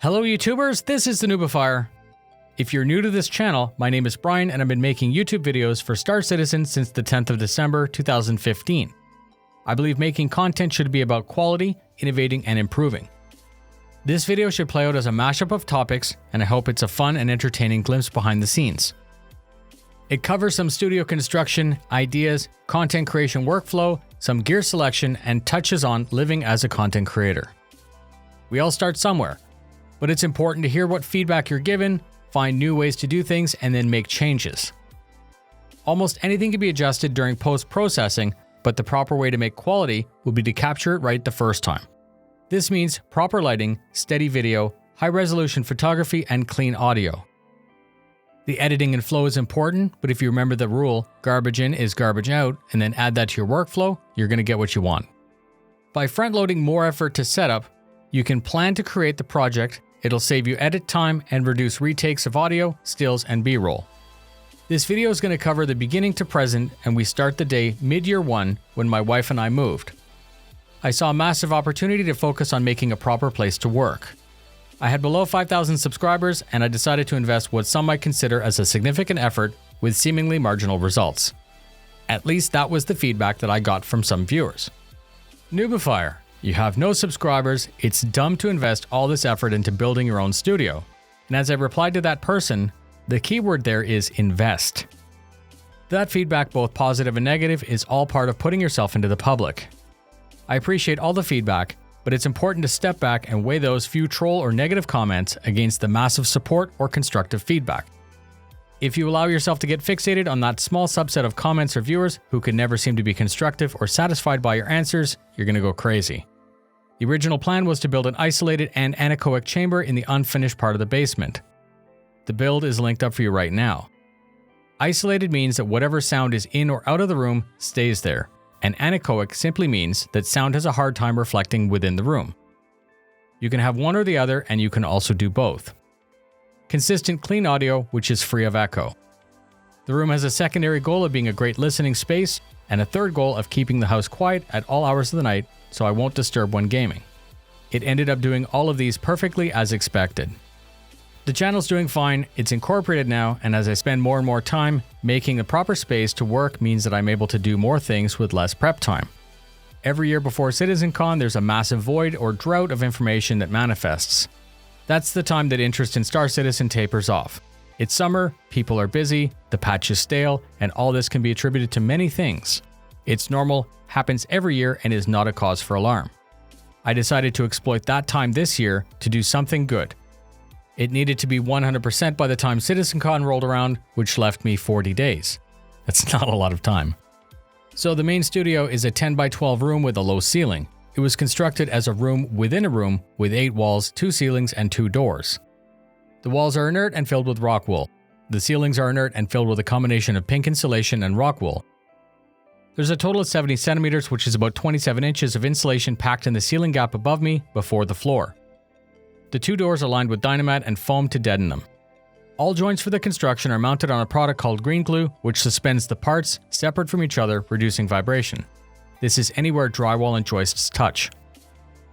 Hello YouTubers, this is the Noobifier. If you're new to this channel, my name is Brian and I've been making YouTube videos for Star Citizen since the 10th of December 2015. I believe making content should be about quality, innovating, and improving. This video should play out as a mashup of topics, and I hope it's a fun and entertaining glimpse behind the scenes. It covers some studio construction, ideas, content creation workflow, some gear selection, and touches on living as a content creator. We all start somewhere, but it's important to hear what feedback you're given, find new ways to do things, and then make changes. Almost anything can be adjusted during post-processing, but the proper way to make quality will be to capture it right the first time. This means proper lighting, steady video, high-resolution photography, and clean audio. The editing and flow is important, but if you remember the rule, garbage in is garbage out, and then add that to your workflow, you're going to get what you want. By front-loading more effort to setup, you can plan to create the project. It'll save you edit time and reduce retakes of audio, stills, and B-roll. This video is going to cover the beginning to present, and we start the day mid-year 1 when my wife and I moved. I saw a massive opportunity to focus on making a proper place to work. I had below 5,000 subscribers, and I decided to invest what some might consider as a significant effort with seemingly marginal results. At least that was the feedback that I got from some viewers. Noobifier. You have no subscribers, it's dumb to invest all this effort into building your own studio. And as I replied to that person, the keyword there is invest. That feedback, both positive and negative, is all part of putting yourself into the public. I appreciate all the feedback, but it's important to step back and weigh those few troll or negative comments against the massive support or constructive feedback. If you allow yourself to get fixated on that small subset of comments or viewers who can never seem to be constructive or satisfied by your answers, you're going to go crazy. The original plan was to build an isolated and anechoic chamber in the unfinished part of the basement. The build is linked up for you right now. Isolated means that whatever sound is in or out of the room stays there, and anechoic simply means that sound has a hard time reflecting within the room. You can have one or the other, and you can also do both. Consistent clean audio, which is free of echo. The room has a secondary goal of being a great listening space, and a third goal of keeping the house quiet at all hours of the night so I won't disturb when gaming. It ended up doing all of these perfectly as expected. The channel's doing fine, it's incorporated now, and as I spend more and more time, making the proper space to work means that I'm able to do more things with less prep time. Every year before CitizenCon, there's a massive void or drought of information that manifests. That's the time that interest in Star Citizen tapers off. It's summer, people are busy, the patch is stale, and all this can be attributed to many things. It's normal, happens every year, and is not a cause for alarm. I decided to exploit that time this year to do something good. It needed to be 100% by the time CitizenCon rolled around, which left me 40 days. That's not a lot of time. So the main studio is a 10 by 12 room with a low ceiling. It was constructed as a room within a room with 8 walls, 2 ceilings, and 2 doors. The walls are inert and filled with rock wool. The ceilings are inert and filled with a combination of pink insulation and rock wool. There's a total of 70 centimeters, which is about 27 inches of insulation packed in the ceiling gap above me before the floor. The 2 doors are lined with Dynamat and foam to deaden them. All joints for the construction are mounted on a product called green glue, which suspends the parts separate from each other, reducing vibration. This is anywhere drywall and joists touch.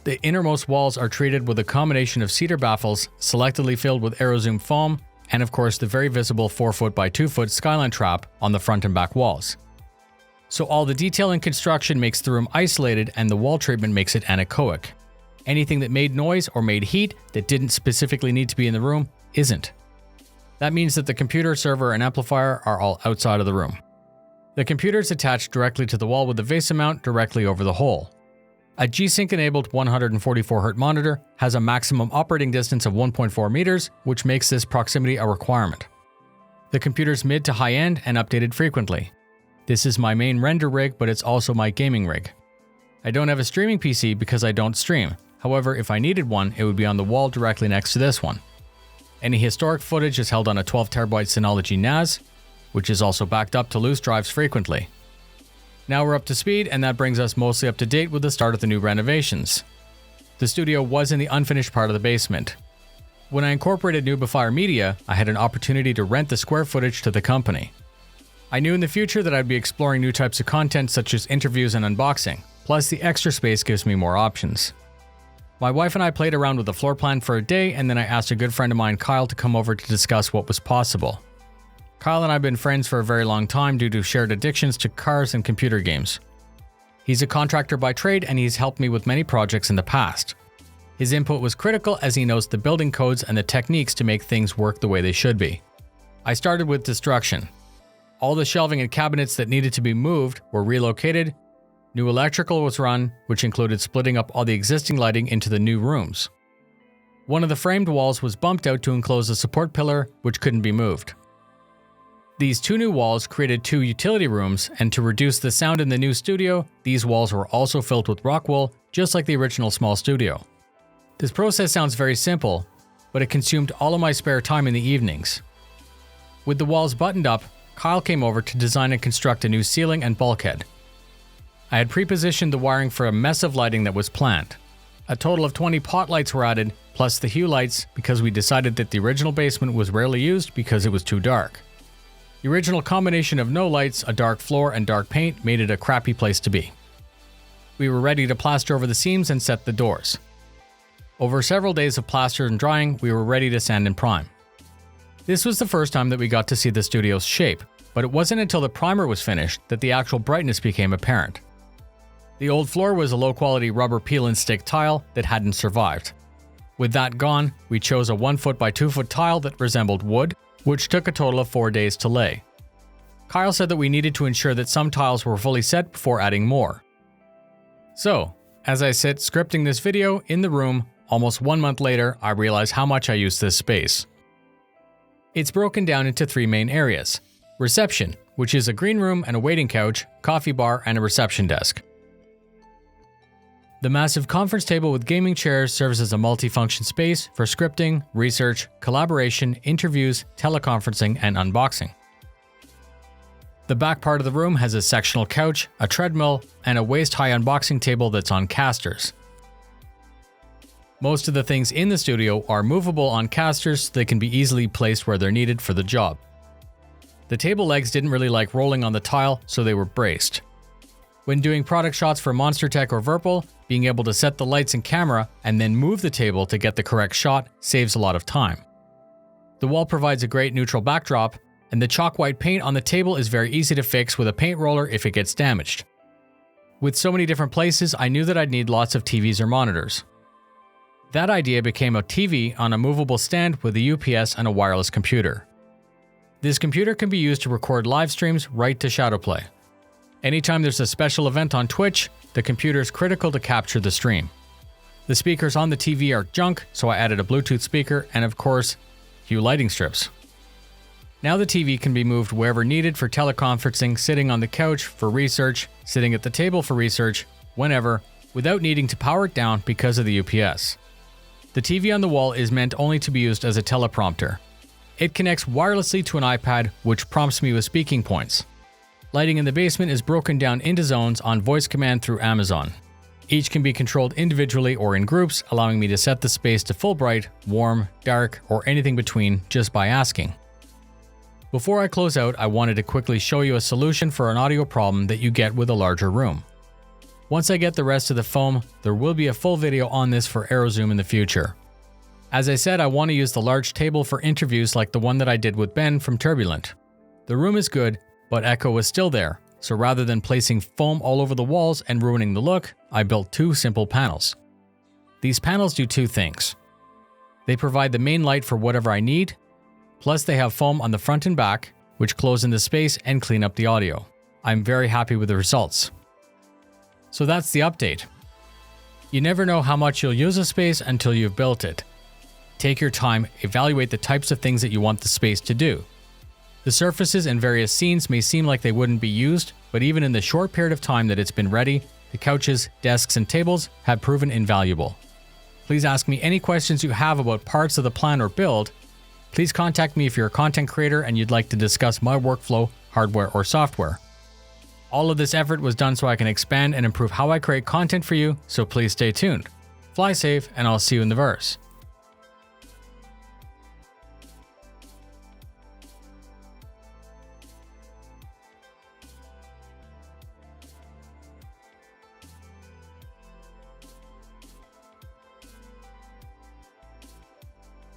The innermost walls are treated with a combination of cedar baffles, selectively filled with aerozoom foam, and of course the very visible 4-foot by 2-foot skyline trap on the front and back walls. So all the detail and construction makes the room isolated, and the wall treatment makes it anechoic. Anything that made noise or made heat that didn't specifically need to be in the room isn't. That means that the computer, server, and amplifier are all outside of the room. The computer is attached directly to the wall with the VESA mount directly over the hole. A G-Sync-enabled 144Hz monitor has a maximum operating distance of 1.4 meters, which makes this proximity a requirement. The computer's mid to high-end and updated frequently. This is my main render rig, but it's also my gaming rig. I don't have a streaming PC because I don't stream. However, if I needed one, it would be on the wall directly next to this one. Any historic footage is held on a 12TB Synology NAS, which is also backed up to loose drives frequently. Now we're up to speed, and that brings us mostly up to date with the start of the new renovations. The studio was in the unfinished part of the basement. When I incorporated Noobifier Media, I had an opportunity to rent the square footage to the company. I knew in the future that I'd be exploring new types of content such as interviews and unboxing, plus the extra space gives me more options. My wife and I played around with the floor plan for a day, and then I asked a good friend of mine, Kyle, to come over to discuss what was possible. Kyle and I have been friends for a very long time due to shared addictions to cars and computer games. He's a contractor by trade, and he's helped me with many projects in the past. His input was critical as he knows the building codes and the techniques to make things work the way they should be. I started with destruction. All the shelving and cabinets that needed to be moved were relocated. New electrical was run, which included splitting up all the existing lighting into the new rooms. One of the framed walls was bumped out to enclose a support pillar, which couldn't be moved. These two new walls created two utility rooms, and to reduce the sound in the new studio, these walls were also filled with rock wool, just like the original small studio. This process sounds very simple, but it consumed all of my spare time in the evenings. With the walls buttoned up, Kyle came over to design and construct a new ceiling and bulkhead. I had pre-positioned the wiring for a mess of lighting that was planned. A total of 20 pot lights were added, plus the hue lights, because we decided that the original basement was rarely used because it was too dark. The original combination of no lights, a dark floor, and dark paint made it a crappy place to be. We were ready to plaster over the seams and set the doors. Over several days of plaster and drying, we were ready to sand and prime. This was the first time that we got to see the studio's shape, but it wasn't until the primer was finished that the actual brightness became apparent. The old floor was a low-quality rubber peel and stick tile that hadn't survived. With that gone, we chose a 1 foot by 2 foot tile that resembled wood, which took a total of 4 days to lay. Kyle said that we needed to ensure that some tiles were fully set before adding more. So, as I sit scripting this video in the room, almost 1 month later, I realize how much I use this space. It's broken down into 3 main areas. Reception, which is a green room and a waiting couch, coffee bar, and a reception desk. The massive conference table with gaming chairs serves as a multi-function space for scripting, research, collaboration, interviews, teleconferencing, and unboxing. The back part of the room has a sectional couch, a treadmill, and a waist-high unboxing table that's on casters. Most of the things in the studio are movable on casters so they can be easily placed where they're needed for the job. The table legs didn't really like rolling on the tile, so they were braced. When doing product shots for Monster Tech or Virpil, being able to set the lights and camera and then move the table to get the correct shot saves a lot of time. The wall provides a great neutral backdrop, and the chalk white paint on the table is very easy to fix with a paint roller if it gets damaged. With so many different places, I knew that I'd need lots of TVs or monitors. That idea became a TV on a movable stand with a UPS and a wireless computer. This computer can be used to record live streams right to Shadowplay. Anytime there's a special event on Twitch, the computer is critical to capture the stream. The speakers on the TV are junk, so I added a Bluetooth speaker and, of course, few lighting strips. Now the TV can be moved wherever needed for teleconferencing, sitting on the couch for research, sitting at the table for research, whenever, without needing to power it down because of the UPS. The TV on the wall is meant only to be used as a teleprompter. It connects wirelessly to an iPad, which prompts me with speaking points. Lighting in the basement is broken down into zones on voice command through Amazon. Each can be controlled individually or in groups, allowing me to set the space to full bright, warm, dark, or anything between just by asking. Before I close out, I wanted to quickly show you a solution for an audio problem that you get with a larger room. Once I get the rest of the foam, there will be a full video on this for AeroZoom in the future. As I said, I want to use the large table for interviews like the one that I did with Ben from Turbulent. The room is good, but echo was still there, so rather than placing foam all over the walls and ruining the look, I built 2 simple panels. These panels do 2 things. They provide the main light for whatever I need, plus they have foam on the front and back, which close in the space and clean up the audio. I'm very happy with the results. So that's the update. You never know how much you'll use a space until you've built it. Take your time, evaluate the types of things that you want the space to do. The surfaces and various scenes may seem like they wouldn't be used, but even in the short period of time that it's been ready, the couches, desks, and tables have proven invaluable. Please ask me any questions you have about parts of the plan or build. Please contact me if you're a content creator and you'd like to discuss my workflow, hardware, or software. All of this effort was done so I can expand and improve how I create content for you, so please stay tuned. Fly safe, and I'll see you in the verse.